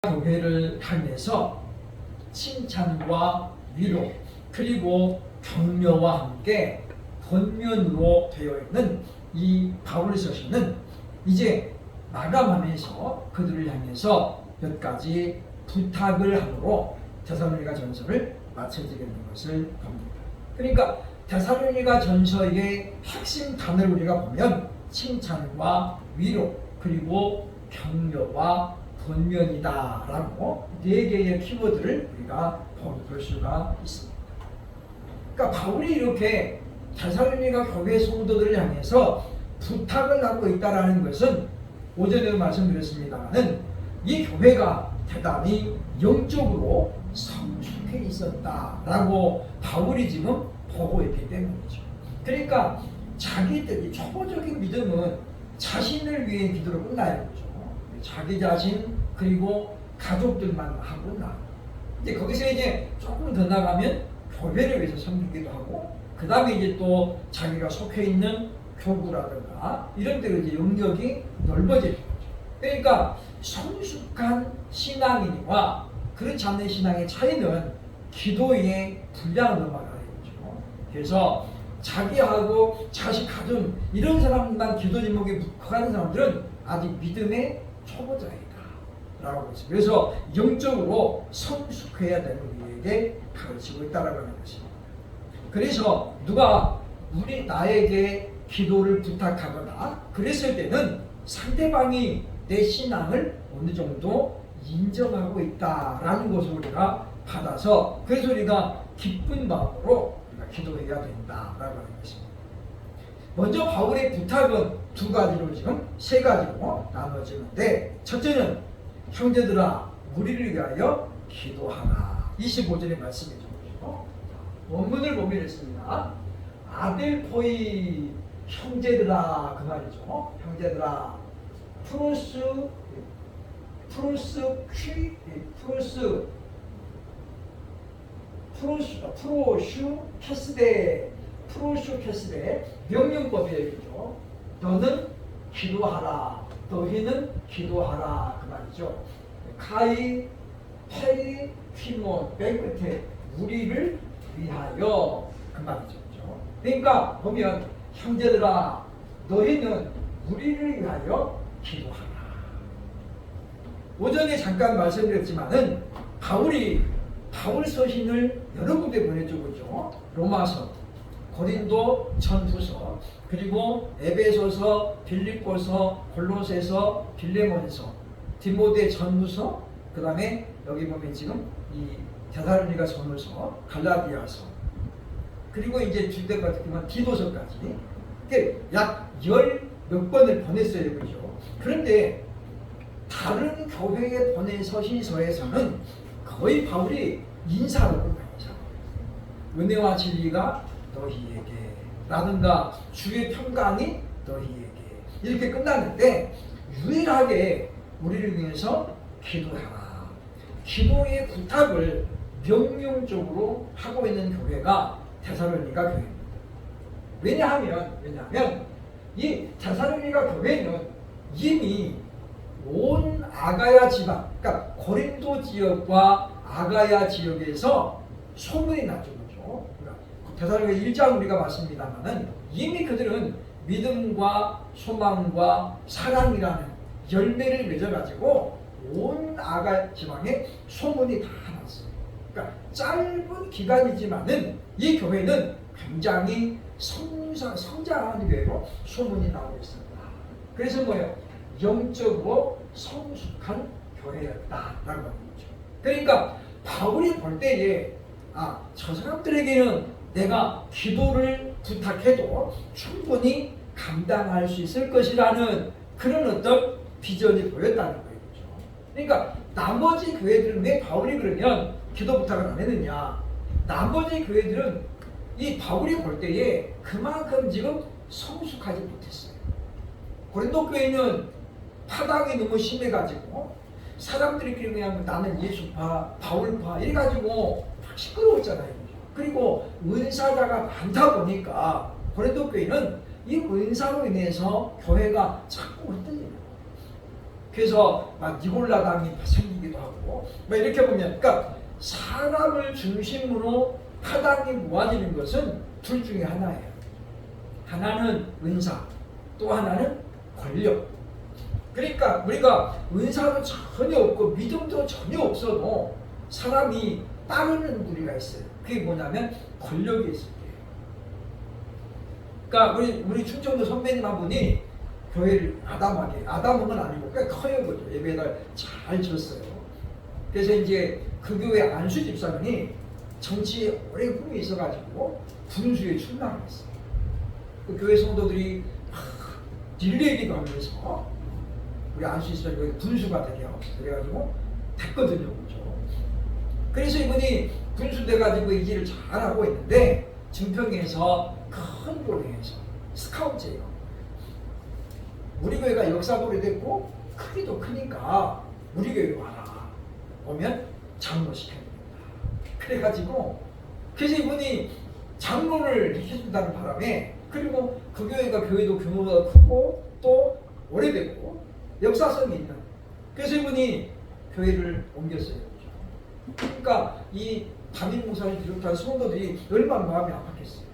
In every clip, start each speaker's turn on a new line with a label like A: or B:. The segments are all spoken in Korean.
A: 교회를 향해서 칭찬과 위로 그리고 격려와 함께 권면으로 되어 있는 이 바울서신은 이제 마감하면서 그들을 향해서 몇 가지 부탁을 함으로 데살로니가 전서를 마쳐지겠는 것을 봅니다. 그러니까 데살로니가 전서의 핵심 단어를 우리가 보면 칭찬과 위로 그리고 격려와 권면이다라고 네 개의 키워드를 우리가 볼 수가 있습니다. 그러니까 바울이 이렇게 데살로니가 교회 성도들을 향해서 부탁을 하고 있다라는 것은 오전에 말씀드렸습니다마는 이 교회가 대단히 영적으로 성숙해 있었다라고 바울이 지금 보고 있기 때문이죠. 그러니까 자기들이 초보적인 믿음은 자신을 위해 기도로 끝나야 되죠. 자기 자신 그리고 가족들만 하구나. 이제 거기서 이제 조금 더 나가면 교회를 위해서 섬기기도 하고, 그 다음에 이제 또 자기가 속해 있는 교구라든가 이런 데로 이제 영역이 넓어지는 거죠. 그러니까 성숙한 신앙인과 그렇지 않는 신앙의 차이는 기도의 분량을 넘어가는 거죠. 그래서 자기하고 자식, 가정 이런 사람만 기도 제목에 묵하는 사람들은 아직 믿음의 초보자이다 라고 했습니다. 그래서 영적으로 성숙해야 되는 우리에게 가르치고 있다라고 하는 것입니다. 그래서 누가 나에게 기도를 부탁하거나 그랬을 때는 상대방이 내 신앙을 어느 정도 인정하고 있다라는 것을 우리가 받아서, 그래서 우리가 기쁜 마음으로 우리가 기도해야 된다라고 하는 것입니다. 먼저 바울의 부탁은 두 가지로 지금 세 가지로 나눠지는데, 첫째는 형제들아 우리를 위하여 기도하라. 25절의 말씀이죠. 원문을 보면 이렇습니다. 아델포이 형제들아, 그 말이죠. 형제들아 프로슈 캐스데 명령법이죠. 너는 기도하라, 너희는 기도하라, 그 말이죠. 카이 페리 티몬 맨 끝에 우리를 위하여, 그 말이죠. 그러니까 보면 형제들아 너희는 우리를 위하여 기도하라. 오전에 잠깐 말씀드렸지만은 바울 서신을 여러 군데 보내주고 있죠. 로마서, 고린도 전후서, 그리고 에베소서, 빌립보서, 골로새서, 빌레몬서, 디모데 전후서, 그 다음에 여기 보면 지금 이 데살로니가 전후서, 갈라디아서, 그리고 이제 주대 같은 경우는 디도서까지 약 10몇 번을 보냈어요. 그죠? 그런데 다른 교회에 보낸 서신서에서는 거의 바울이 인사로 끝나요. 은혜와 진리가 너희에게 라든가 주의 평강이 너희에게 이렇게 끝나는데, 유일하게 우리를 위해서 기도하라, 기도의 부탁을 명령적으로 하고 있는 교회가 데살로니가 교회입니다. 왜냐하면 이 데살로니가 교회는 이미 온 아가야 지방, 그러니까 고린도 지역과 아가야 지역에서 소문이 나죠. 그러니까 데살로니가 1장 우리가 봤습니다만은 이미 그들은 믿음과 소망과 사랑이라는 열매를 맺어가지고 온 아가야 지방에 소문이 다 났어요. 그러니까 짧은 기간이지만은 이 교회는 굉장히 성장하는 교회로 소문이 나오고 있습니다. 그래서 뭐예요? 영적으로 성숙한 교회였다라고 하는 거죠. 그러니까 바울이 볼 때에 저 사람들에게는 내가 기도를 부탁해도 충분히 감당할 수 있을 것이라는 그런 어떤 비전이 보였다는 거예요. 그러니까 나머지 교회들은 왜 바울이 그러면 기도 부탁을 안 했느냐? 나머지 교회들은 이 바울이 볼 때에 그만큼 지금 성숙하지 못했어요. 고린도 교회는 파당이 너무 심해가지고 사람들이 그냥 나는 예수파, 바울파 이래가지고 시끄러웠잖아요. 그리고 은사자가 많다 보니까 고린도 교회는 이 은사로 인해서 교회가 자꾸 흩어져요. 그래서 막 니골라당이 생기기도 하고 막 이렇게 보면 그러니까 사람을 중심으로 타당이 모아지는 것은 둘 중에 하나예요. 하나는 은사, 또 하나는 권력. 그러니까 우리가 은사도 전혀 없고 믿음도 전혀 없어도 사람이 따르는 무리가 있어요. 그게 뭐냐면 권력이 있을 때예요. 그러니까 우리 충청도 선배님 한 분이 교회를 아담은 아니고 꽤 커요. 그죠? 예배가 잘 졌어요. 그래서 이제 그 교회 안수 집사님이 정치에 오래 꿈이 있어가지고 군수에 출마를 했어요. 그 교회 성도들이 딜레이기도 하면서 우리 안수 집사님이 군수가 되게요. 그래가지고 됐거든요. 그죠? 그래서 이분이 군수 돼가지고 이 일을 잘하고 있는데 증평에서 큰 교회에서 스카우트예요. 우리 교회가 역사도 오래됐고 크기도 크니까 우리 교회로 와라. 오면 장로 시켜줍니다. 그래가지고 그래서 이분이 장로를 해준다는 바람에 그리고 그 교회가 교회도 규모가 크고 또 오래됐고 역사성이 있는 그래서 이분이 교회를 옮겼어요. 그러니까 이 담임 목사를 비롯한 성도들이 얼마나 마음이 아팠겠어요.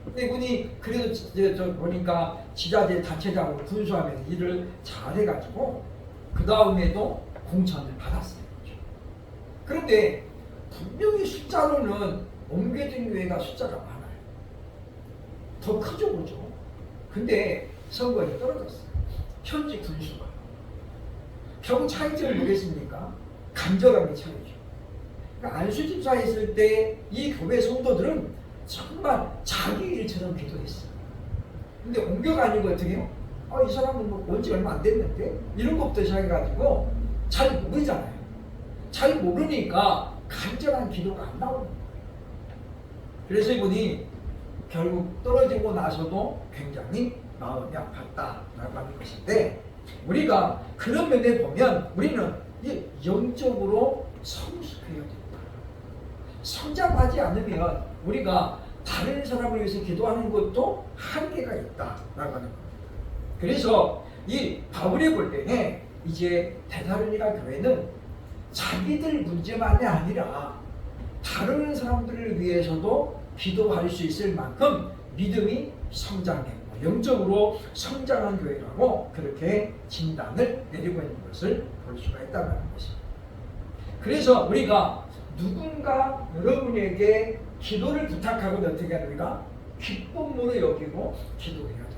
A: 근데 이분이 그래도 저 보니까 지자체 단체장으로 군수하면서 일을 잘해가지고 그 다음에도 공천을 받았어요. 그런데 분명히 숫자로는 옮겨진 교회가 숫자가 많아요. 더 크죠, 그죠? 근데 선거에 떨어졌어요. 현지 군수가. 결국 차이점을 보겠습니까? 간절함의 차이죠. 그러니까 안수집사 있을 때 이 교회 성도들은 정말 자기 일처럼 기도했어요. 근데 옮겨가 아니고 어떻게 해요? 이 사람은 뭐 온지 얼마 안 됐는데? 이런 것부터 시작해가지고 잘 모르잖아요. 잘 모르니까 간절한 기도가 안 나오는 거예요. 그래서 이분이 결국 떨어지고 나서도 굉장히 마음이 아팠다라고 하는 것인데 우리가 그런 면에 보면 우리는 영적으로 성숙해야 된다. 성장하지 않으면 우리가 다른 사람을 위해서 기도하는 것도 한계가 있다라고 하는 겁니다. 그래서 이 바울이 볼 때에 이제 데살로니가 교회는 자기들 문제만이 아니라 다른 사람들을 위해서도 기도할 수 있을 만큼 믿음이 성장했고 영적으로 성장한 교회라고 그렇게 진단을 내리고 있는 것을 볼 수가 있다는 것입니다. 그래서 우리가 누군가 여러분에게 기도를 부탁하거나 어떻게 해야 됩니까? 기쁨으로 여기고 기도해야 됩니다.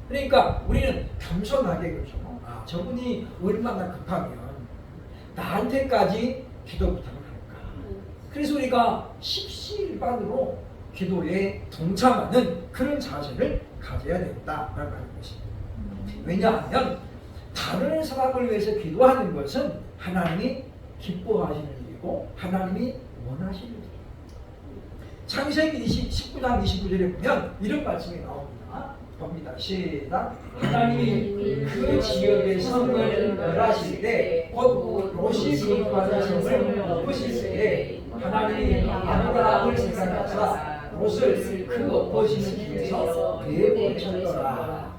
A: 그러니까 우리는 겸손하게 그렇죠. 저분이 얼마나 급하면 나한테까지 기도 부탁을 할까. 그래서 우리가 십시일반으로 기도에 동참하는 그런 자세를 가져야 된다라고 하는 것입니다. 왜냐하면 다른 사람을 위해서 기도하는 것은 하나님이 기뻐하시는 일이고 하나님이 원하시는 일이에요. 창세기 19장 29절에 보면 이런 말씀이 나옵니다. 봅니다. 시작. 하나님이 그 지역의 성을 멸하실 때 곧 롯이 거주하는 성을 엎으실 때 하나님이 아브라함을 생각하사 롯을 그 엎으시는 길에서 내보내셨더라.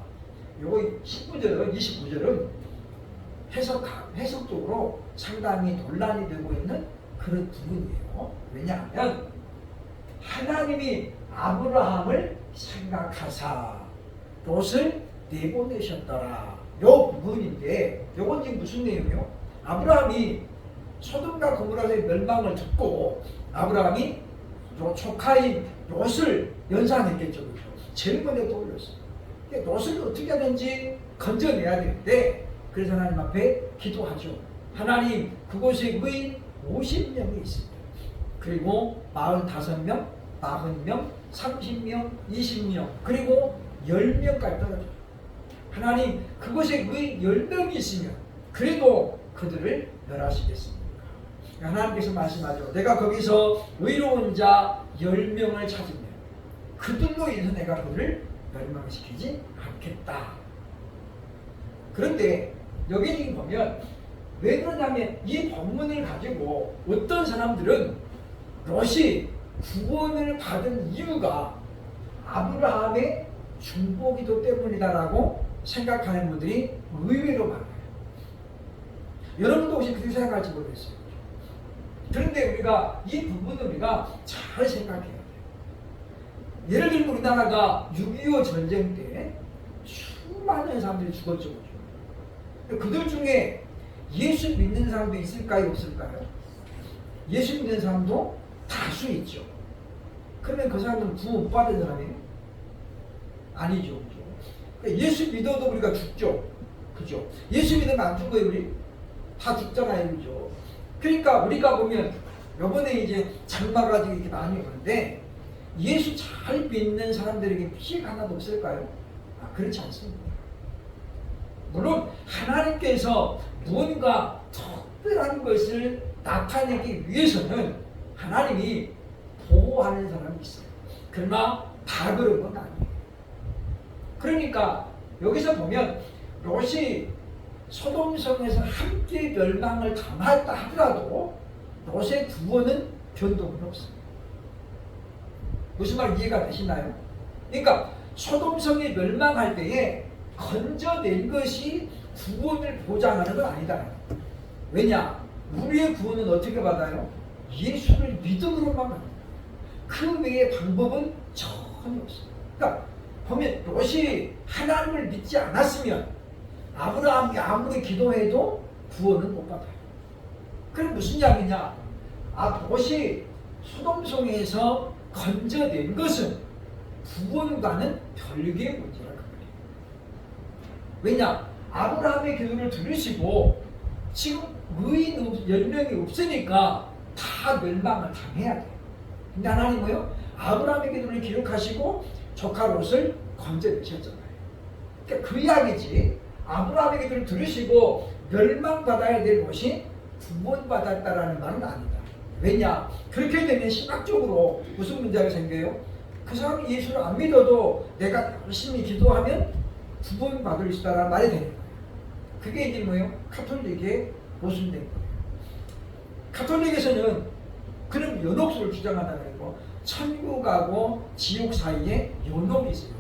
A: 요거 19절은 29절은 해석적으로 상당히 논란이 되고 있는 그런 부분이에요. 왜냐하면 하나님이 아브라함을 생각하사 롯을 내보내셨더라. 요 부분인데 요건 지금 무슨 내용이요? 아브라함이 소돔과 고모라의 멸망을 듣고 아브라함이 조카인 롯을 연상했겠죠. 제일 먼저 떠올렸어요. 롯을 어떻게 하든지 건져내야 되는데 그래서 하나님 앞에 기도하죠. 하나님 그곳에 의인 50명이 있습니다. 그리고 45명, 40명, 30명, 20명 그리고 10명까지 떨어져요. 하나님 그곳에 의인 10명이 있으면 그래도 그들을 멸하시겠습니까? 하나님께서 말씀하죠. 내가 거기서 의로운 자 10명을 찾으면 그들로 인해서 내가 그들을 멸망시키지 않겠다. 그런데 여기 지금 보면 왜 그러냐면 이 본문을 가지고 어떤 사람들은 롯이 구원을 받은 이유가 아브라함의 중보기도 때문이다라고 생각하는 분들이 의외로 많아요. 여러분도 혹시 그렇게 생각할지 모르겠어요. 그런데 우리가 이 부분을 우리가 잘 생각해야 돼요. 예를 들면 우리나라가 6.25 전쟁 때 수많은 사람들이 죽었죠. 그들 중에 예수 믿는 사람도 있을까요? 없을까요? 예수 믿는 사람도 다수 있죠. 그러면 그 사람들은 구원 못 받은 사람이에요? 아니죠. 그죠? 예수 믿어도 우리가 죽죠. 그죠? 예수 믿으면 안 죽어요, 우리? 다 죽잖아요, 그죠? 그러니까 우리가 보면 요번에 이제 장마가 지고 이렇게 많이 오는데 예수 잘 믿는 사람들에게 피해가 하나도 없을까요? 그렇지 않습니다. 물론 하나님께서 무언가 특별한 것을 나타내기 위해서는 하나님이 보호하는 사람이 있어요. 그러나 다 그런 건 아니에요. 그러니까 여기서 보면 롯이 소돔성에서 함께 멸망을 당했다 하더라도 롯의 구원은 변동은 없어요. 무슨 말 이해가 되시나요? 그러니까 소돔성이 멸망할 때에 건져낸 것이 구원을 보장하는 건 아니다. 왜냐? 우리의 구원은 어떻게 받아요? 예수를 믿음으로만 받는다. 그 외의 방법은 전혀 없어요. 그러니까 보면 롯이 하나님을 믿지 않았으면 아브라함이 아무리 기도해도 구원은 못 받아요. 그럼 무슨 이야기냐? 롯이 소돔성에서 건져낸 것은 구원과는 별개의 문제라고 합니다. 왜냐? 아브라함의 기도를 들으시고 지금 의인 10명이 없으니까 다 멸망을 당해야 돼요. 근데 하나님은요, 아브라함의 기도를 기록하시고 조카 롯을 건져내셨잖아요. 그러니까 그 이야기지. 아브라함의 기도를 들으시고 멸망받아야 될 것이 구원받았다라는 말은 아니다. 왜냐? 그렇게 되면 신학적으로 무슨 문제가 생겨요? 그 사람이 예수를 안 믿어도 내가 열심히 기도하면 구원받을 수 있다는 말이 되는 거예요. 그게 이제 뭐예요? 카톨릭의 모순된 거예요. 카톨릭에서는 그런 연옥수를 주장하다는 거, 천국하고 지옥 사이에 연옥이 있어요.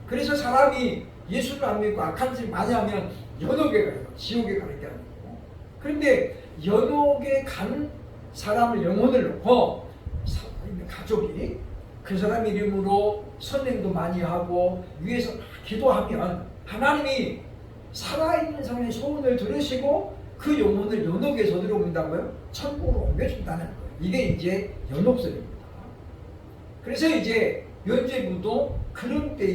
A: 그래서 사람이 예수를 안 믿고 악한 짓을 많이 하면 연옥에 가요. 지옥에 가는 게 아니고. 그런데 연옥에 간 사람을 영혼을 놓고 가족이 그 사람 이름으로 선행도 많이 하고 위에서 기도하면 하나님이 살아있는 사람의 소원을 들으시고 그 영혼을 연옥에서 들어온다고요? 천국으로 옮겨준다는 거예요. 이게 이제 연옥설입니다. 그래서 이제 면죄부도 그런 때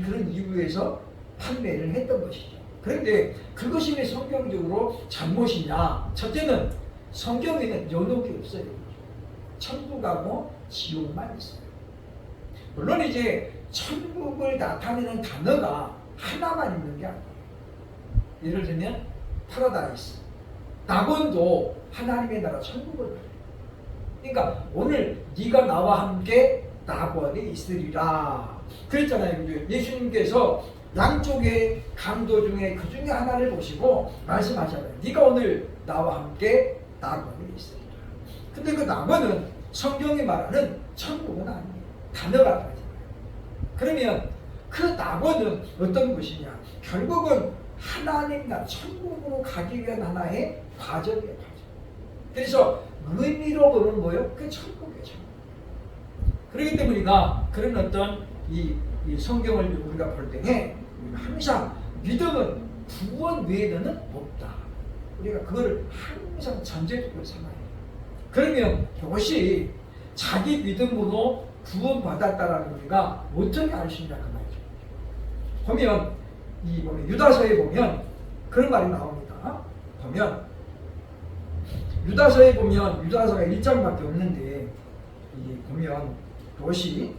A: 그런 이유에서 판매를 했던 것이죠. 그런데 그것이 왜 성경적으로 잘못이냐? 첫째는 성경에는 연옥이 없어요. 천국하고 지옥만 있어요. 물론 이제 천국을 나타내는 단어가 하나만 있는 게 아니에요. 예를 들면 파라다이스, 낙원도 하나님의 나라 천국을 말해요. 그러니까 오늘 네가 나와 함께 낙원에 있으리라 그랬잖아요. 예수님께서 양쪽의 강도 중에 그 중에 하나를 보시고 말씀하잖아요. 네가 오늘 나와 함께 낙원에 있으리라. 근데 그 낙원은 성경이 말하는 천국은 아니에요. 단어가 다르잖아요. 그러면 그 낙원은 어떤 것이냐? 결국은 하나님과 천국으로 가기 위한 하나의 과정이에요. 과정. 그래서 의미로 보면 뭐예요? 그 천국이죠. 그렇기 때문에 우리가 그런 어떤 이 성경을 우리가 볼 때에 항상 믿음은 구원 외에는 없다. 우리가 그거를 항상 전제적으로 삼아야 돼요. 그러면 그것이 자기 믿음으로 구원받았다라는 우리가 어떻게 알 수 있냐 그 말이죠. 보면 유다서에 보면 그런 말이 나옵니다. 보면 유다서에 보면 유다서가 1장밖에 없는데 보면 롯이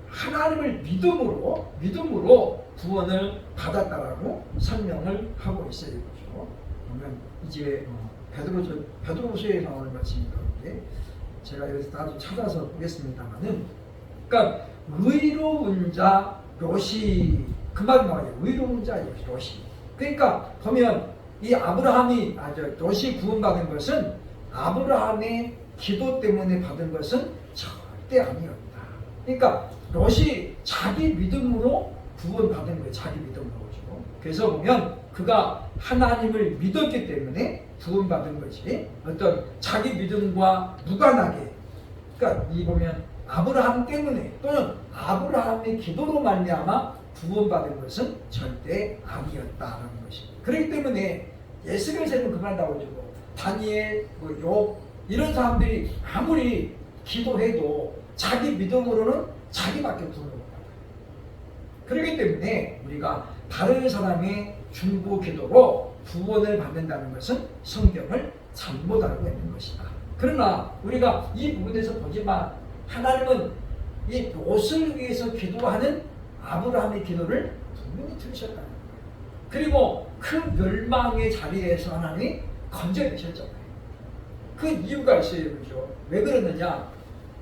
A: 하나님을 믿음으로 구원을 받았다라고 설명을 하고 있어요. 그렇죠? 보면 이제 베드로서에 나오는 말씀이니까 제가 여기서 나도 찾아서 보겠습니다만은, 그러니까 의로운 자 롯이 그 말 나와요. 의로운 자 롯이. 그러니까 보면 이 롯이 구원받은 것은 아브라함의 기도 때문에 받은 것은 절대 아니었다. 그러니까 롯이 자기 믿음으로 구원받은 거예요. 자기 믿음으로. 그래서 보면 그가 하나님을 믿었기 때문에 구원받은 거지. 어떤 자기 믿음과 무관하게. 그러니까 이 보면 아브라함 때문에 또는 아브라함의 기도로 말미암아 구원받은 것은 절대 아니었다라는 것입니다. 그렇기 때문에 예수께서는 그만다고 주고 다니엘, 욥 이런 사람들이 아무리 기도해도 자기 믿음으로는 자기밖에 구원을 못 받아요. 그렇기 때문에 우리가 다른 사람의 중보 기도로 구원을 받는다는 것은 성경을 잘못 알고 있는 것이다. 그러나 우리가 이 부분에서 보지만 하나님은 이 롯을 위해서 기도하는 아브라함의 기도를 분명히 들으셨다는 거예요. 그리고 그 멸망의 자리에서 하나님이 건져내셨잖아요. 그 이유가 있어요. 그렇죠? 왜 그러느냐?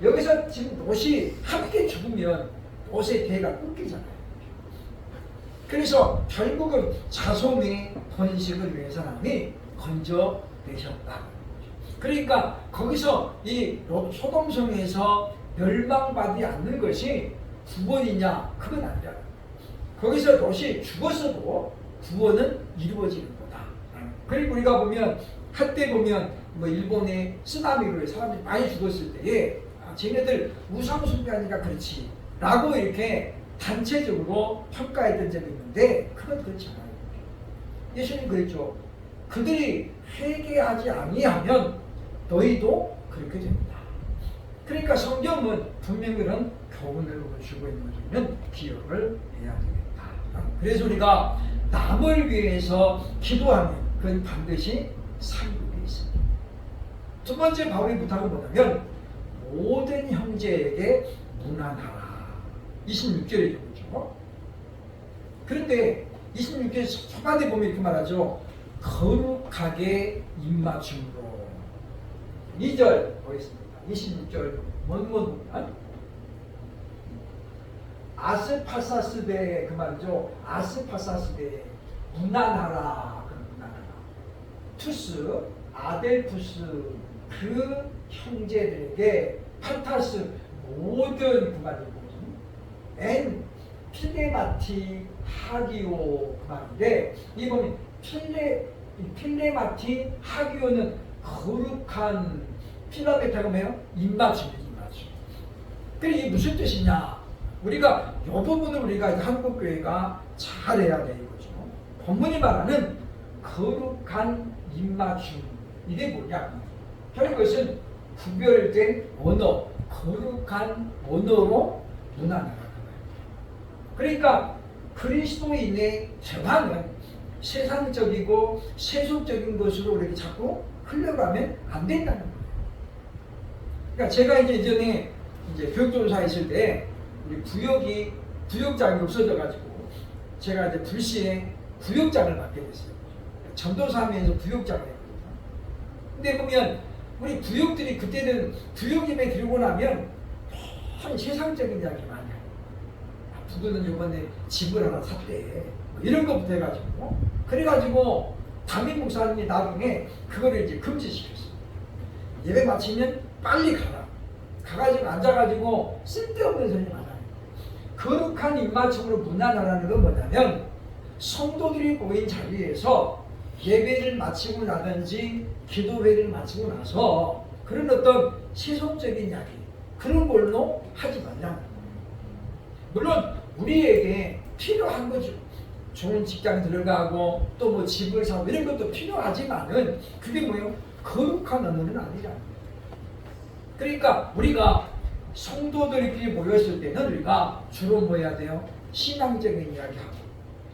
A: 여기서 지금 롯이 함께 죽으면 롯의 대가 끊기잖아요. 그래서 결국은 자손의 번식을 위해서 하나님이 건져내셨다. 그러니까 거기서 이 소돔성에서 멸망받지 않는 것이 구원이냐? 그건 아니야. 거기서 롯이 죽었어도 구원은 이루어지는 거다. 그리고 우리가 보면 한때 보면 일본의 쓰나미로 사람들이 많이 죽었을 때에 쟤네들 우상 숭배하니까 그렇지 라고 이렇게 단체적으로 평가했던 적이 있는데 그건 그렇지 않아요. 예수님 그랬죠. 그들이 회개하지 아니하면 너희도 그렇게 됩니다. 그러니까 성경은 분명히 그런 교훈을 주고 있는 것을 기억을 해야 되겠다. 그래서 우리가 남을 위해서 기도하면 그건 반드시 상급이 있습니다. 두 번째 바울의 부탁은 뭐냐면 모든 형제에게 무난하라. 26절에 그렇죠. 그런데 26절 초반에 보면 이렇게 말하죠. 거룩하게 입맞춤으로. 2절 보겠습니다. 26절 뭔 보면 아스파사스대 그 말이죠. 아스파사스대 무난하라. 무난하라. 투스 아델푸스 그 형제들에게 판타스 모든 그 말이고 엔 필레마티 하기오 그 말인데 이 보면 필레마티 하기오는 거룩한 필라베타가 뭐예요? 입맞춤이에요. 입맞춤. 그럼 이게 무슨 뜻이냐? 우리가 이 부분을 우리가 한국교회가 잘해야 돼 이거죠. 본문이 말하는 거룩한 입맞춤 이게 뭐냐? 그것은 구별된 언어, 거룩한 언어로 무난하다. 그러니까 그리스도인의 대화는 세상적이고 세속적인 것으로 우리가 자꾸 흘러가면 안 된다는 거예요. 그러니까 제가 이제 교육조사 있을 때 우리 구역장이 없어져가지고 제가 이제 불시에 구역장을 맡게 됐어요. 전도사하면서 구역장을 했거든요. 근데 보면 우리 구역들이 그때는 구역 예배 드리고 나면 참 세상적인 이야기 많이 해요. 누구는 이번에 집을 하나 샀대. 이런 것부터 해가지고. 그래가지고 담임 목사님이 나중에 그거를 이제 금지시켰어요. 예배 마치면 빨리 가라. 가가지고 앉아가지고 쓸데없는 소리 많아요. 거룩한 입맞춤으로 무난하라는 건 뭐냐면 성도들이 모인 자리에서 예배를 마치고 나든지 기도회를 마치고 나서 그런 어떤 세속적인 이야기 그런 걸로 하지 말라는 거예요. 물론 우리에게 필요한 거죠. 좋은 직장 들어가고 또 뭐 집을 사고 이런 것도 필요하지만은 그게 뭐예요? 거룩한 언어는 아니라. 그러니까 우리가 성도들끼리 모였을 때는 우리가 주로 뭐 해야 돼요? 신앙적인 이야기하고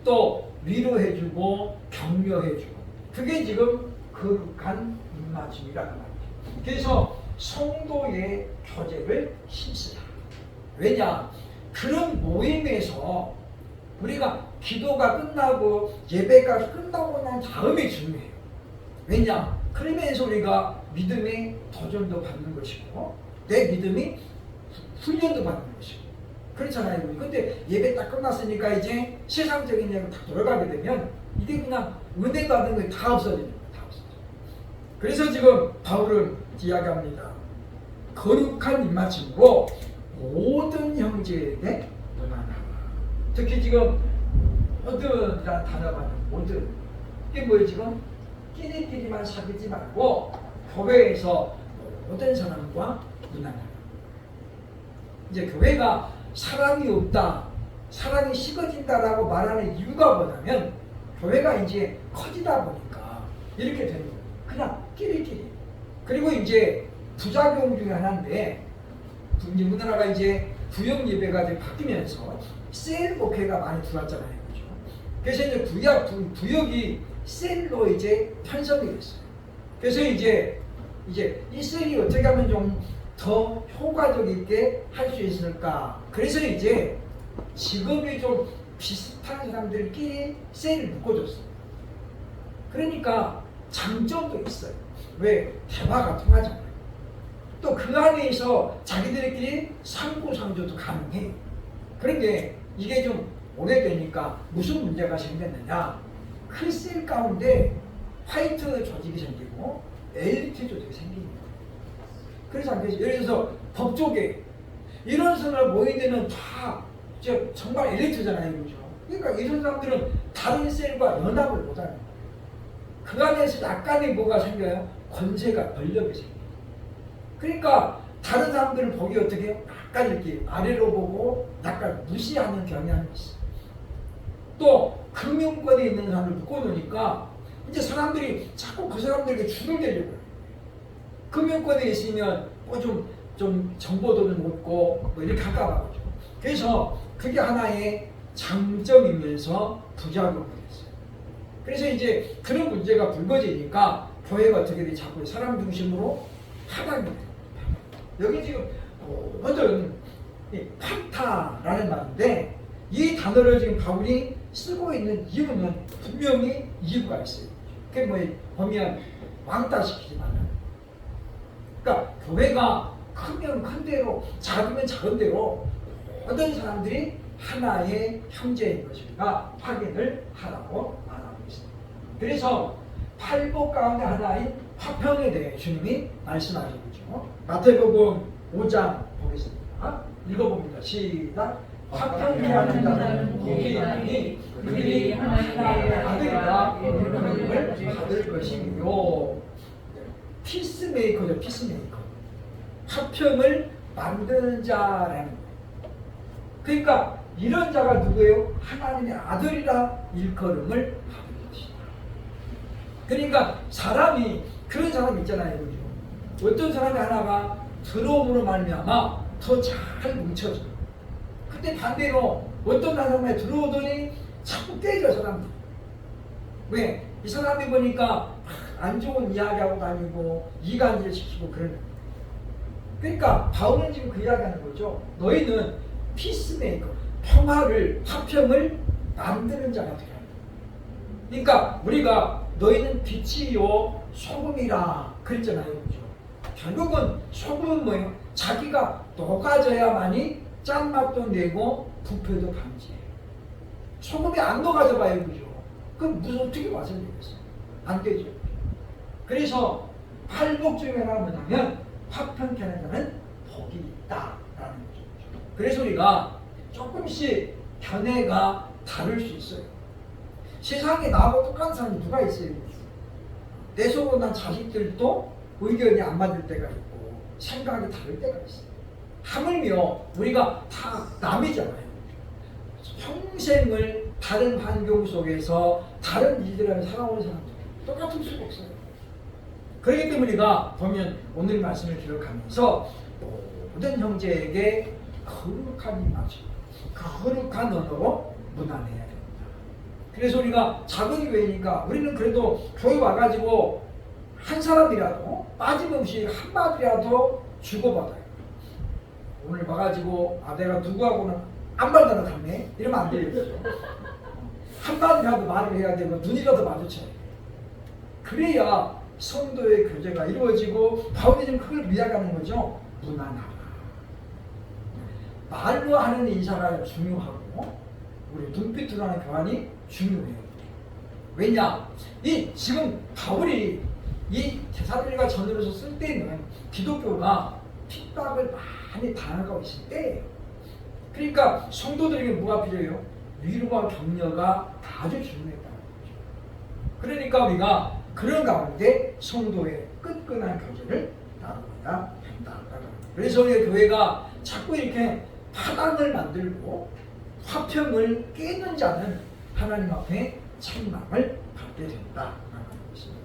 A: 또 위로해주고 격려해주고 그게 지금 거룩한 입맞춤이라는 말이죠. 그래서 성도의 교제를 힘쓰라. 왜냐? 그런 모임에서 우리가 기도가 끝나고 예배가 끝나고 난 다음에 중요해요. 왜냐? 그러면서 우리가 믿음의 도전도 받는 것이고 내 믿음이 훈련도 받는 것이고 그렇잖아요. 근데 예배 딱 끝났으니까 이제 세상적인 얘기로 다 돌아가게 되면 이게 그냥 은혜 받은 게 다 없어지는 거예요. 다 없어져. 그래서 지금 바울은 이야기합니다. 거룩한 입맞춤으로 모든 형제에게 무난하라. 특히 지금 모든이라는 단어가 모든 이게 뭐예요 지금? 끼리끼리만 사귀지 말고 교회에서 모든 사람과 문화를 이제 교회가 사랑이 없다, 사랑이 식어진다라고 말하는 이유가 뭐냐면 교회가 이제 커지다 보니까 이렇게 되는 거예요. 그냥 끼리끼리. 그리고 이제 부작용 중에 하나인데 우리나라가 이제 구역 예배가 이제 바뀌면서 셀 목회가 많이 들어왔잖아요. 그죠? 그래서 이제 구역이 셀로 이제 편성이 됐어요. 그래서 이제 이 셀이 어떻게 하면 좀 더 효과적 있게 할 수 있을까? 그래서 이제 직업이 좀 비슷한 사람들끼리 셀을 묶어줬어요. 그러니까 장점도 있어요. 왜? 대화가 통하잖아요. 또 그 안에서 자기들끼리 상부상조도 가능해요. 그런데 이게 좀 오래되니까 무슨 문제가 생겼느냐? 그 셀 가운데 화이트 조직이 생기고 엘리트 조직이 생깁니다. 그래서 안 되죠. 예를 들어서 법조계 이런 사람들 모인 데는 다 정말 엘리트잖아요. 그죠? 그러니까 이런 사람들은 다른 셀과 연합을 못하는 거예요. 그 안에서 약간의 뭐가 생겨요? 권세가 권력이 생겨요. 그러니까 다른 사람들을 보기 어떻게 해요? 약간 이렇게 아래로 보고 약간 무시하는 경향이 있어요. 또 금융권에 있는 사람을 묶어놓으니까 이제 사람들이 자꾸 그 사람들에게 줄을 대려고 해요. 금융권에 있으면 뭐 좀 정보도 좀 얻고 뭐 이렇게 할까 봐죠. 그래서 그게 하나의 장점이면서 부작용이 됐어요. 그래서 이제 그런 문제가 불거지니까 교회가 어떻게 돼? 자꾸 사람 중심으로 파당이 돼요. 여기 지금 먼저 판타라는 말인데 이 단어를 지금 바울이 쓰고 있는 이유는 분명히 이유가 있어요. 그게 뭐예요? 보면 왕따시키지 말라. 그러니까 교회가 크면 큰 대로 작으면 작은 대로 모든 사람들이 하나의 형제인 것인가 확인을 하라고 말하고 있습니다. 그래서 팔복 가운데 하나인 화평에 대해 주님이 말씀하시고 있죠. 마태복음 5장 보겠습니다. 읽어봅니다. 시작. 화평케 하는 자는 복이 있나니 그들이 하나님의 아들이라 부름을 받을 것이요. 피스메이커죠. 피스메이커. 화평을 만드는 자라는 거예요. 그러니까 이런 자가 누구예요? 하나님의 아들이라 일컬음을 받은 것이다. 그러니까 사람이 그런 사람이 있잖아요. 그죠? 어떤 사람이 하나가 들어옴으로 말미암아 더 잘 뭉쳐져요. 근데 반대로 어떤 사람이 들어오더니 자꾸 깨져 사람들. 왜? 이 사람이 보니까 안 좋은 이야기하고 다니고 이간질 시키고 그러는 거예요. 그러니까 바울은 지금 그 이야기하는 거죠. 너희는 피스메이커, 평화를, 화평을 만드는 자가 되라. 그러니까 우리가 너희는 빛이요 소금이라 그랬잖아요. 그죠? 결국은 소금은 뭐예요? 자기가 녹아져야만이 짠맛도 내고 부패도 방지해요. 소금이 안 녹아져 봐요. 그죠? 그럼 무슨 어떻게 맛을 내겠어요? 안 되죠. 그래서 팔복 중에 하나가 뭐냐면 화평케 하는 자는 복이 있다라는 거죠. 그래서 우리가 조금씩 견해가 다를 수 있어요. 세상에 나하고 똑같은 사람이 누가 있어요? 내 속으로 난 자식들도 의견이 안 맞을 때가 있고 생각이 다를 때가 있어요. 하물며 우리가 다 남이잖아요. 평생을 다른 환경 속에서 다른 일들을 살아온 사람들 똑같을 수가 없어요. 그렇기 때문에 우리가 보면 오늘 말씀을 기록하면서 모든 형제에게 거룩한 입맞춤, 거룩한 언어로 문안해야 됩니다. 그래서 우리가 작은 교회니까 우리는 그래도 교회 와가지고 한 사람이라도 빠짐없이 한마디라도 주고받아요. 오늘 와가지고 내가 누구하고는 안 말다가 갔네 이러면 안 되겠죠. 한마디라도 말을 해야 되고 눈이라도 마주쳐야 돼요. 그래야 성도의 교제가 이루어지고 바울이 지금 그걸 이야기하는 거죠. 무난하라. 말로 하는 인사가 중요하고 우리 눈빛으로 하는 교환이 중요해요. 왜냐? 지금 바울이 이 데살로니가 전으로서 쓸 때는 기독교가 핍박을 많이 당하고 있을 때예요. 그러니까 성도들에게 뭐가 필요해요? 위로와 격려가 아주 중요했다는 거죠. 그러니까 우리가 그런 가운데 성도의 끈끈한 교제를 나누어야 된다. 그래서 우리 교회가 자꾸 이렇게 파당을 만들고 화평을 깨는 자는 하나님 앞에 책망을 받게 된다라는 것입니다.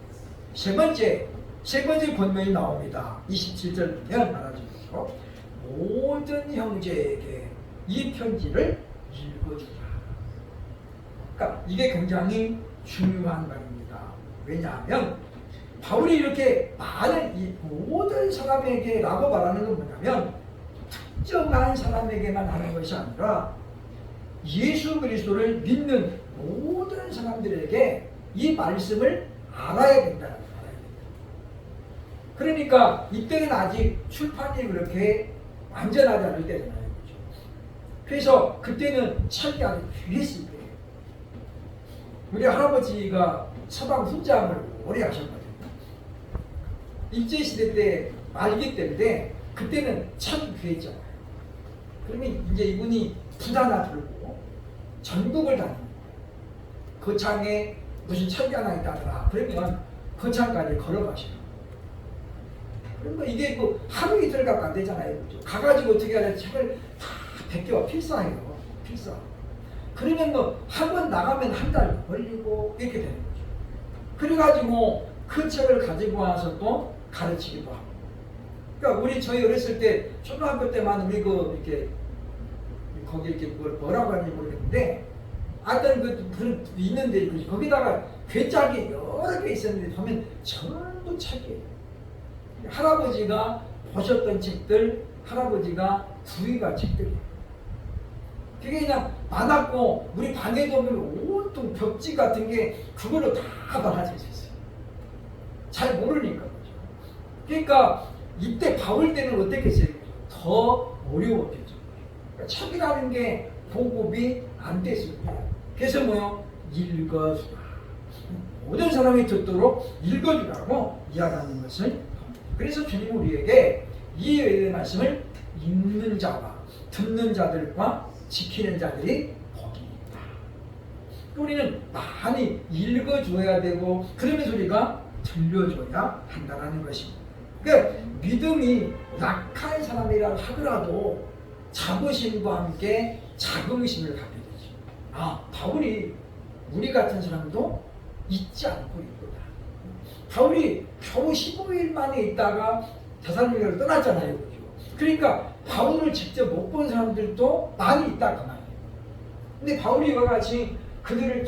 A: 세 번째 권면이 나옵니다. 27절 보면 말하죠. 모든 형제에게 이 편지를 읽어주라. 그러니까 이게 굉장히 중요한 말입니다. 왜냐하면 바울이 이렇게 많은 이 모든 사람에게라고 말하는 건 뭐냐면 특정한 사람에게만 하는 것이 아니라 예수 그리스도를 믿는 모든 사람들에게 이 말씀을 알아야 된다는 거예요. 그러니까 이때는 아직 출판이 그렇게 완전하지 않을 때잖아요. 그래서 그때는 책이 아주 귀했을 때예요. 우리 할아버지가 서방 훈장을 오래 하셨거든요. 일제시대 때 말기 때인데 그때는 책이 귀했잖아요. 그러면 이제 이분이 부다나 들고 전국을 다닙니다. 거창에 무슨 책이 하나 있다더라. 그러면 거창까지 걸어가셔요. 그러면 이게 뭐 하루 이틀 갖고 안 되잖아요. 가가지고 어떻게 하냐 책을 다 베껴 필사해요. 필사. 그러면 뭐 한 번 나가면 한 달 걸리고 이렇게 되는 거죠. 그래가지고 그 책을 가지고 와서 또 가르치기도 하고. 그러니까 저희 어렸을 때 초등학교 때만 우리 이렇게 거기 이렇게 뭐라고 하는지 모르겠는데 어떤 그 있는데 거기다가 괴짝이 여러 개 있었는데 보면 전부 책이에요. 할아버지가 보셨던 책들, 할아버지가 구입한 책들이에요. 그게 그냥 많았고 우리 방에도 보면 온통 벽지 같은 게 그걸로 다 많아져 있었어요. 잘 모르니까 그죠. 그러니까 이때 바울 때는 어떻겠어요? 더 어려웠겠죠. 그러니까 책이라는 게 보급이 안 됐을 거예요. 그래서 뭐요? 읽어주라. 모든 사람이 듣도록 읽어주라고 이야기하는 것을. 그래서 주님 우리에게 이 말씀을 읽는 자와 듣는 자들과 지키는 자들이 복이 있다. 우리는 많이 읽어줘야 되고 그러면서 우리가 들려줘야 한다는 것입니다. 그러니까 믿음이 약한 사람이라 하더라도 자부심과 함께 자긍심을 갖게 되죠. 아, 바울이 우리 같은 사람도 잊지 않고 있구나. 바울이 겨우 15일 만에 있다가 데살로니가를 떠났잖아요. 그죠? 그러니까 바울을 직접 못 본 사람들도 많이 있다 그 말이에요. 근데 바울이 이와 같이 그들을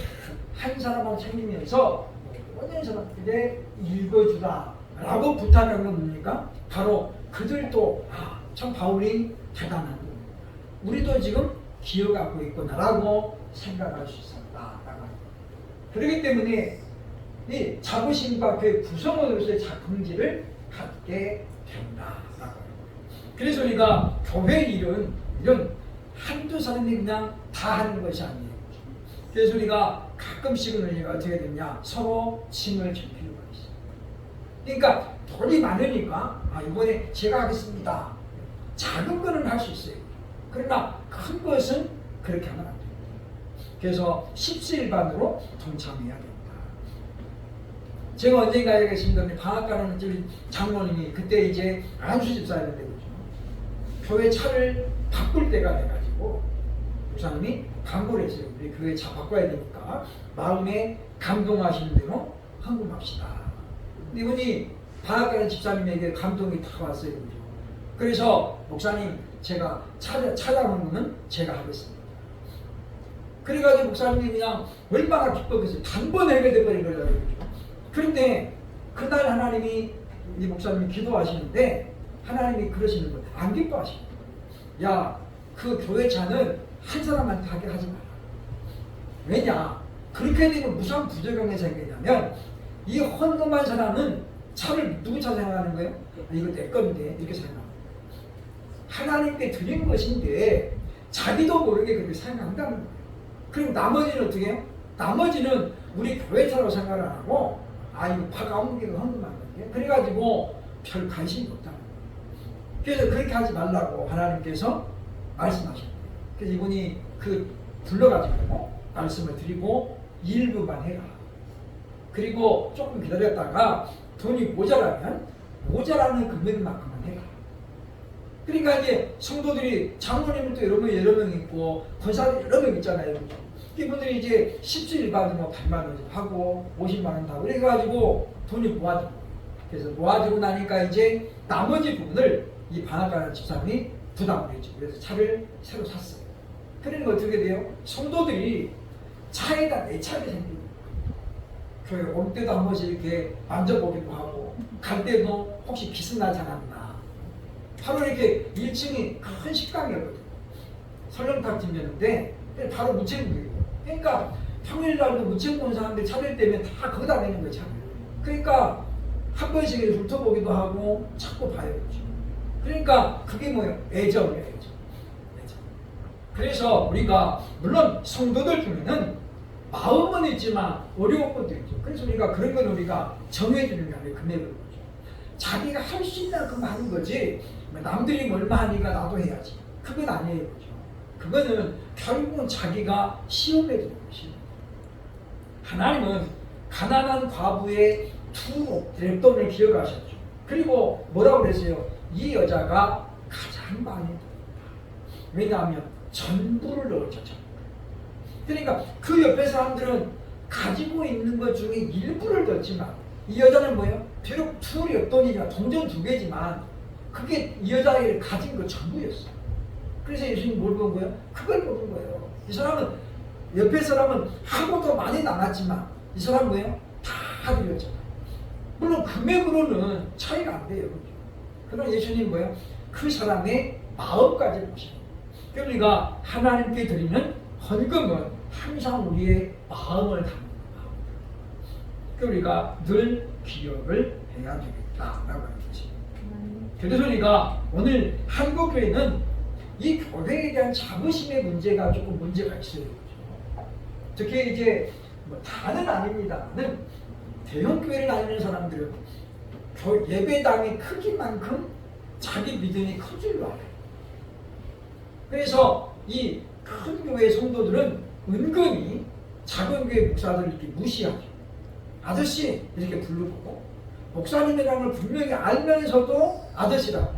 A: 한 사람만 챙기면서 모든 사람들에게 읽어주라 라고 부탁한 건 뭡니까? 바로 그들도 참 바울이 대단한 겁니다. 우리도 지금 기억하고 있구나 라고 생각할 수 있었다. 그렇기 때문에 이 자부심과 그 구성원으로서의 자긍지를 갖게 된다. 그래서 우리가 교회 일은 이런 한두 사람이 그냥 다 하는 것이 아니에요. 그래서 우리가 가끔씩은 우리가 어떻게 되냐 서로 짐을 질 필요가 있어요. 그러니까 돈이 많으니까 이번에 제가 하겠습니다. 작은 거는 할 수 있어요. 그러나 큰 것은 그렇게 하면 안 됩니다. 그래서 십시일반으로 동참해야 됩니다. 제가 언젠가 얘기했습니다. 방학 가는 장로님이 그때 이제 안수 집사였는데 그죠? 교회 차를 바꿀 때가 돼가지고 목사님이 강구를 했어요. 우리 교회 차 바꿔야 되니까 마음에 감동하시는 대로 헌금합시다. 이분이 방학 가는 집사님에게 감동이 다 왔어요. 그죠? 그래서 목사님 제가 차량 헌금은 제가 하겠습니다. 그래가지고 목사님이 그냥 얼마나 기뻐했어요. 단번에 해결돼버린 거잖아요. 그런데 그날 하나님이 이 목사님이 기도하시는데 하나님이 그러시는 거예요. 안 기뻐하시는 거예요. 야, 그 교회 차는 한 사람한테 하게 하지 마라. 왜냐? 그렇게 되면 무슨 부작용이 생기냐면 이 헌금한 사람은 차를 누구 차 생각하는 거예요? 이거 내 건데 이렇게 생각합니다. 하나님께 드린 것인데 자기도 모르게 그렇게 생각한다는 거예요. 그리고 나머지는 어떻게 해요? 나머지는 우리 교회 차로 생각을 안 하고 이거 파가운기가 헌금한 건데 그래가지고 별 관심이 없다는 거예요. 그래서 그렇게 하지 말라고 하나님께서 말씀하셨어요. 그래서 이분이 그 불러가지고 말씀을 드리고 일부만 해라. 그리고 조금 기다렸다가 돈이 모자라면 모자라는 금액만큼만 해라. 그러니까 이제 성도들이 장로님도 여러 명 있고 권사들 여러 명 있잖아요. 이분들이 이제 17일 받으면 100만 원 하고 50만 원 다 그래가지고 돈이 모아지고, 그래서 모아지고 나니까 이제 나머지 부분을 이 방학가는 집사님이 부담을 했죠. 그래서 차를 새로 샀어요. 그러니까 어떻게 돼요? 성도들이 차에다 내차게 생기고, 교회 올 때도 한 번씩 이렇게 만져보기도 하고, 갈 때도 혹시 기스 나지 않았나. 바로 이렇게 1층이 큰 식당이었거든요. 설렁탕 집이었는데 바로 무채국이에요. 그러니까 평일날도 무채국 온 사람들이 차를 때면 다 거기다 내는 거예요, 차를. 그러니까 한 번씩 훑어보기도 하고 자꾸 봐요. 그러니까 그게 뭐예요? 애정이에요, 애정. 그래서 우리가 물론 성도들 중에는 마음은 있지만 어려운 것도 있죠. 그래서 우리가 그런 건 우리가 정해주는 게 아니라 금액을 보죠. 자기가 할 수 있는 그만 하는 거지, 남들이 얼마 하니까 나도 해야지. 그건 아니에요. 그죠? 그거는 결국은 자기가 시험에 드는 것이에요. 하나님은 가난한 과부의 두 랩돈을 기억하셨죠. 그리고 뭐라고 그랬어요? 이 여자가 가장 많이 듭니다. 왜냐하면 전부를 넣었죠. 그러니까 그 옆에 사람들은 가지고 있는 것 중에 일부를 넣었지만 이 여자는 뭐예요? 비록 두 랩돈이냐 동전 2개지만 그게 이 여자의 가진 것 전부였어요. 그래서 예수님이 뭘 본 거예요? 그걸 보는 거예요. 이 사람은 옆에 사람은 하고도 많이 남았지만 이 사람은 뭐예요? 다 드렸잖아요. 물론 금액으로는 차이가 안 돼요. 그러나 예수님 뭐예요? 그 사람의 마음까지 보시는 거예요. 그러니까 우리가 하나님께 드리는 헌금은 항상 우리의 마음을 담는 마음. 그러니까 우리가 늘 기억을 해야 되겠다라고 하는 것입니다. 그래서 우리가 오늘 한국교회는 이 교회에 대한 자부심의 문제가 조금 문제가 있어요. 특히 이제 뭐 다는 아닙니다는 대형 교회를 다니는 사람들은 예배당의 크기만큼 자기 믿음이 큰 줄로 알아요. 그래서 이 큰 교회 성도들은 은근히 작은 교회 목사들을 이렇게 무시하죠. 아저씨 이렇게 부르고 목사님이라는 걸 분명히 알면서도 아저씨라고.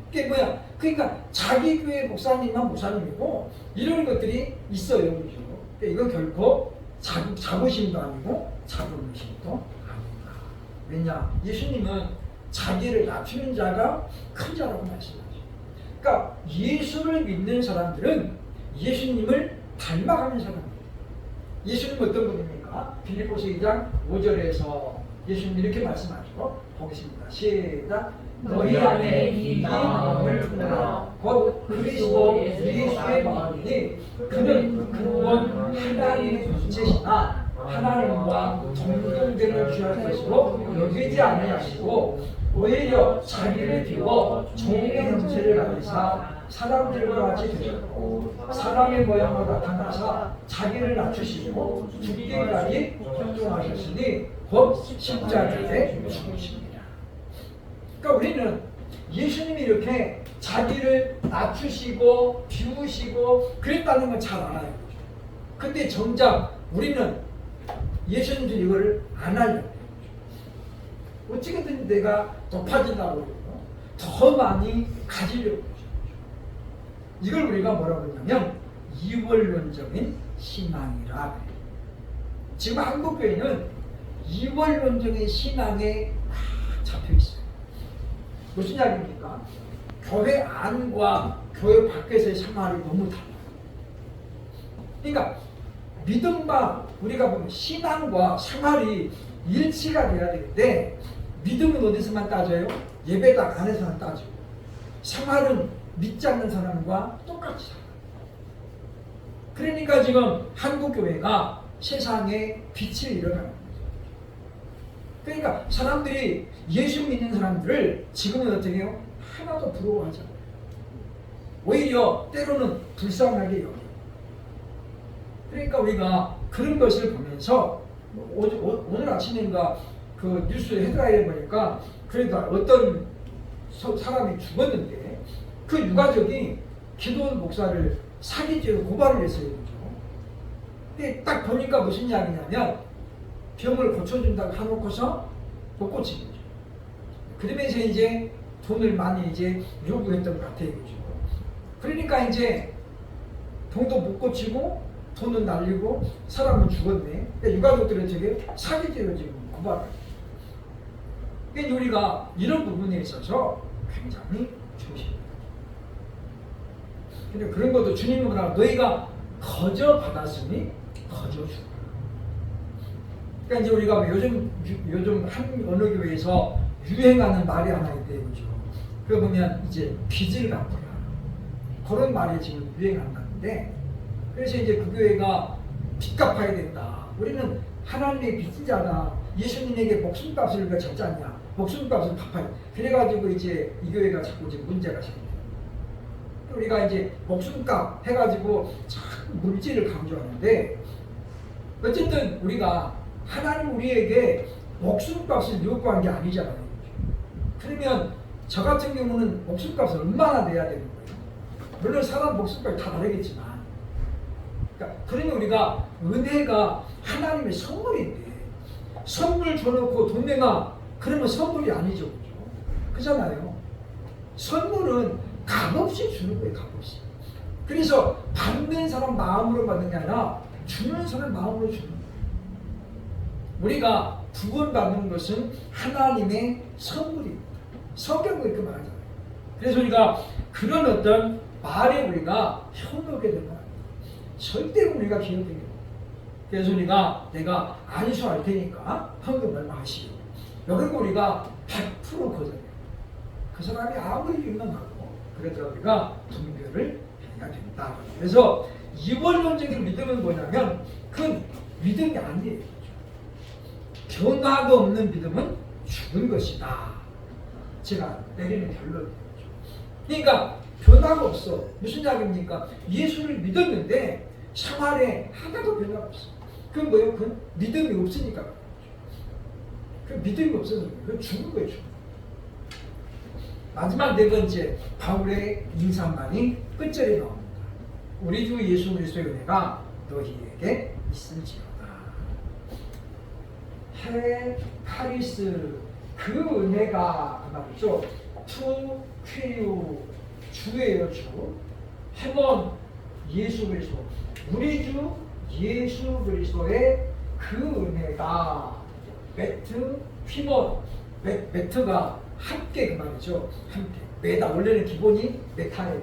A: 그게 뭐야? 그러니까 자기 교회 목사님만 목사님이고 이런 것들이 있어요. 그죠? 그러니까 이건 결코 자부심도 아니고 자부심도 아닙니다. 왜냐? 예수님은 자기를 낮추는 자가 큰 자라고 말씀하죠. 그러니까 예수를 믿는 사람들은 예수님을 닮아가는 사람이에요. 예수님은 어떤 분입니까? 빌립보서 2장 5절에서 예수님 이렇게 말씀하시고 보겠습니다. 시작. 너희 안에 이 마음을 두라. 곧 그리스도 예수의 마음이니 그는 근본 하나님의 존재시나 하나님과 동등됨을 취할 것으로 여기지 아니하시고 오히려 자기를 비워 종의 형체를 가지사 사람들과 같이 되셨고 사람의 모양으로 나타나사 자기를 낮추시고 죽기까지 복종하셨으니 곧 십자가에 죽으십니다. 그러니까 우리는 예수님이 이렇게 자기를 낮추시고 비우시고 그랬다는 건 잘 알아요. 근데 정작 우리는 예수님들이 이거를 안 하려고 어떻게든 내가 높아지려고 그러고 더 많이 가지려고 그러죠. 이걸 우리가 뭐라고 하냐면 이원론적인 신앙이라. 지금 한국교회는 이원론적인 신앙에 다 잡혀 있어요. 무슨 이야기입니까? 교회 안과 교회 밖에서의 생활이 너무 달라요. 그러니까 믿음과 우리가 보면 신앙과 생활이 일치가 돼야 되는데 믿음은 어디서만 따져요? 예배당 안에서만 따지고 생활은 믿지 않는 사람과 똑같이 살아요. 그러니까 지금 한국교회가 세상에 빛을 잃어가는 거죠. 그러니까 사람들이 예수 믿는 사람들을 지금은 어떻게 해요? 하나도 부러워하지 않아요. 오히려 때로는 불쌍하게 여겨요. 그러니까 우리가 그런 것을 보면서 오늘 아침인가 그 뉴스 헤드라인에 보니까 그러니까 어떤 사람이 죽었는데 그 유가족이 기도원 목사를 사기죄로 고발을 했어요. 그죠? 근데 딱 보니까 무슨 이야기냐면 병을 고쳐준다고 해놓고서 못 고친 거죠. 그러면서 이제 돈을 많이 이제 요구했던 것 같아요. 그죠? 그러니까 이제 돈도 못 고치고 돈은 날리고 사람은 죽었네. 그러니까 유가족들은 저게 사기죄로 지금 고발을 해요. 그러니까 우리가 이런 부분에 있어서 굉장히 조심해야 돼요. 근데 그런 것도 주님은 뭐라 너희가 거저 받았으니 거저 주라. 그러니까 이제 우리가 요즘 한 어느 교회에서 유행하는 말이 하나 있대요. 그죠? 그거 보면 이제 빚을 갚으라. 그런 말이 지금 유행한다는데 그래서 이제 그 교회가 빚 갚아야 된다. 우리는 하나님의 빚진 자다. 예수님에게 목숨값을 우리가 졌지 않냐. 목숨값을 갚아야 돼. 그래가지고 이제 이 교회가 자꾸 이제 문제가 생겨요. 우리가 이제 목숨값 해가지고 참 물질을 강조하는데 어쨌든 우리가 하나님 우리에게 목숨값을 요구한 게 아니잖아요. 그러면 저 같은 경우는 목숨값을 얼마나 내야 되는 거예요? 물론 사람 목숨값이 다 다르겠지만 그러니까 그러면 우리가 은혜가 하나님의 선물인데 선물 줘놓고 돈 내놔 그러면 선물이 아니죠. 그죠? 그잖아요. 선물은 값없이 주는 거예요. 값없이. 그래서 받는 사람 마음으로 받는 게 아니라 주는 사람 마음으로 주는 거예요. 우리가 구원받는 것은 하나님의 선물입니다. 성경도 이렇게 말하잖아요. 그래서 우리가 그런 어떤 말에 우리가 현혹하게 되는 거예요. 절대 우리가 기억되게 돼요. 그래서 우리가 내가 안수할 테니까 헌금 얼마 하시오. 이런 거 우리가 100% 거절해요. 그 사람이 아무리 유명하고 그래도 우리가 분별을 해야 된다. 그래서 이원론적인 믿음은 뭐냐면 그건 믿음이 아니에요. 변화가 없는 믿음은 죽은 것이다. 제가 내리는 결론이죠. 그러니까 변화가 없어. 무슨 이야기입니까? 예수를 믿었는데 생활에 하나도 변화가 없어. 그건 뭐예요? 그건 믿음이 없으니까. 그 믿음이 없어서 그건 죽은 거예요. 죽은. 마지막 네 번째 바울의 인사말이 끝절에 나옵니다. 우리 주 예수 그리스도의 은혜가 너희에게 있을지어다. 헤 카리스 그 은혜가 그 말이죠. 투 퀴유 주예요. 주 헤몬 예수 그리스도 우리 주 예수 그리스도의 그 은혜가 메트 휘몬 메트가 함께 그 말이죠. 함께 메다 원래는 기본이 메타예요.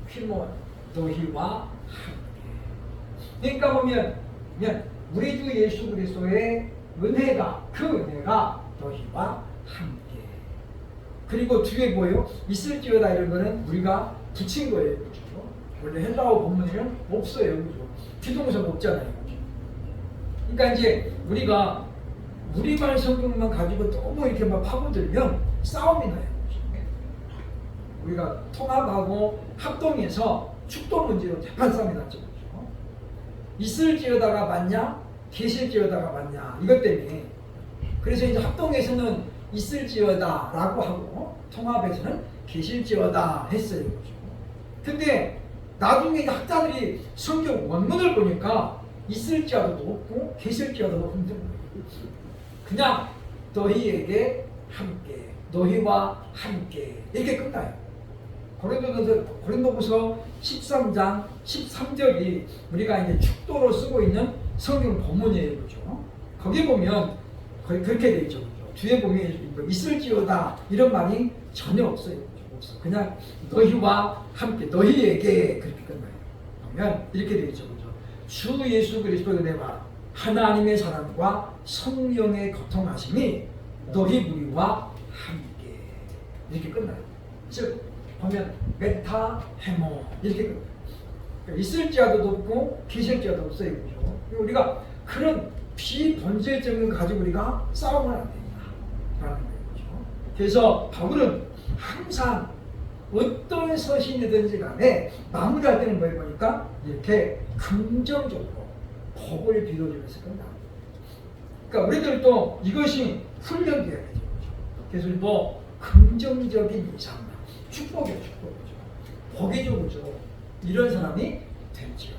A: 휘몬 너희와 함께. 그러니까 보면 우리 주 예수 그리스도의 은혜가 그 은혜가 너희와 함께. 그리고 뒤에 뭐예요? 있을지어다 이런 거는 우리가 붙인 거예요. 그렇죠? 원래 헬라어 본문에는 없어요. 그렇죠? 비동사가 없잖아요. 그러니까 이제 우리가 우리말 성경만 가지고 너무 이렇게 막 파고들면 싸움이 나요. 우리가 통합하고 합동해서 축도 문제로 재판 싸움이 났죠. 그렇죠? 있을지어다가 맞냐? 계실지어다가 맞냐? 이것 때문에. 그래서 이제 합동에서는 있을지어다라고 하고 통합에서는 계실지어다 했어요. 그렇죠? 근데 나중에 학자들이 성경 원문을 보니까 있을지어다도 없고 계실지어다도 없는 거예요. 그냥 너희에게 함께, 너희와 함께 이렇게 끝나요. 고린도후서 13장 13절이 우리가 이제 축도로 쓰고 있는 성경 본문이에요. 그렇죠? 거기 보면 거의 그렇게 되어 있죠. 그렇죠? 뒤에 보면 있을지어다 이런 말이 전혀 없어요. 없어. 그냥 너희와 함께, 너희에게 그렇게 끝나요. 보면 이렇게 되어 있죠. 그렇죠? 주 예수 그리스도의 은혜와 하나님의 사랑과 성령의 교통하심이 너희 우리와 함께 이렇게 끝나요. 즉 보면 메타 헤모 이렇게 끝나요. 그러니까 있을지어도 없고 계실지어도 없어요. 그렇죠? 우리가 그런 비본질적인 거 가지고 우리가 싸우면 안 된다라는 거예요. 그렇죠? 그래서 바울은 항상 어떤 서신이든지 간에 마무리할 때는 뭐 보니까 이렇게 긍정적으로 복을 빌어주면서 끝납니다. 그러니까 우리들도 이것이 훈련되어야 되죠. 그래서 우리도 긍정적인 인상, 축복이죠. 복이죠. 그죠? 이런 사람이 될지어다.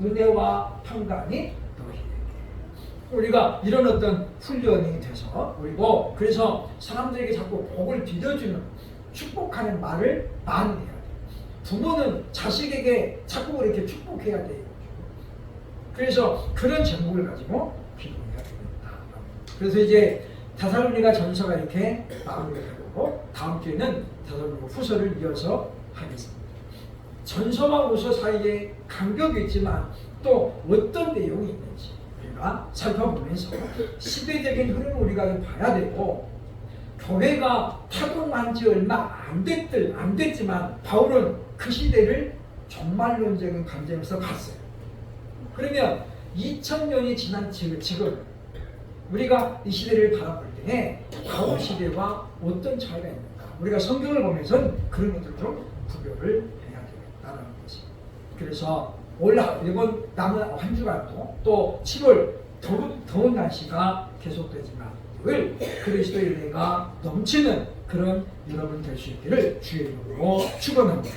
A: 은혜와 평강이 너희에게. 우리가 이런 어떤 훈련이 돼서 그리고 그래서 사람들에게 자꾸 복을 빌어주는 축복하는 말을 많이 해야 돼요. 부모는 자식에게 자꾸 이렇게 축복해야 돼요. 그래서 그런 제목을 가지고 기도해야 됩니다. 그래서 이제 데살로니가 전서가 이렇게 마무리되고 다음 주에는 데살로니가 후서를 이어서 하겠습니다. 전서와 후서 사이에 간격이 있지만 또 어떤 내용이 있는지 우리가 살펴보면서 시대적인 흐름을 우리가 봐야 되고 교회가 타동한 지 얼마 안 됐지만 바울은 그 시대를 종말론적인 관점에서 봤어요. 그러면 2000년이 지난 지금 우리가 이 시대를 바라볼 때 바울 시대와 어떤 차이가 있는가? 우리가 성경을 보면서 그런 것들을 좀 구별을 해야 되겠다는 것입니다. 그래서 이번 남은 한 주간도 또 7월 더운 날씨가 계속되지만 늘 그리스도의 은혜가 넘치는 그런 여러분 될 수 있기를 주의 이름으로 축원합니다.